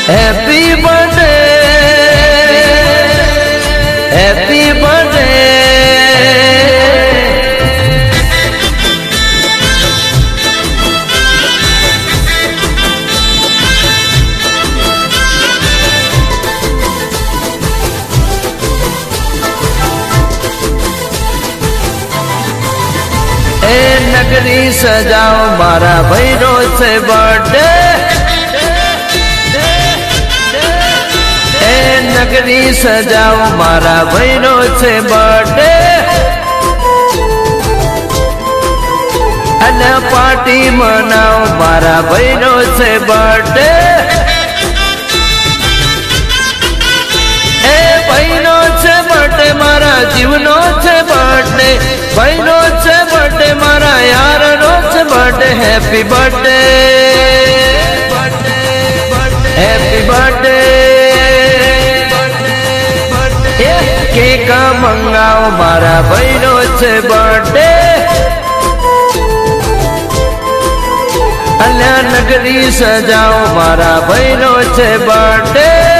happy birthday happy birthday એ નગરી સજાઓ મારા ભાઈનો છે બર્થડે નગરી સજાઓ મારા ભાઈનો છે બર્થડે અને પાર્ટી મનાવો મારા ભાઈનો છે બર્થડે એ ભાઈનો છે બર્થડે મારા જીવનો છે બર્થડે ભાઈનો છે બર્થડે મારા યારનો છે birthday happy birthday happy birthday cake મંગાવો મારા ભાઈનો છે બર્થડે અલ્યા નગરી સજાઓ મારા ભાઈનો છે બર્થડે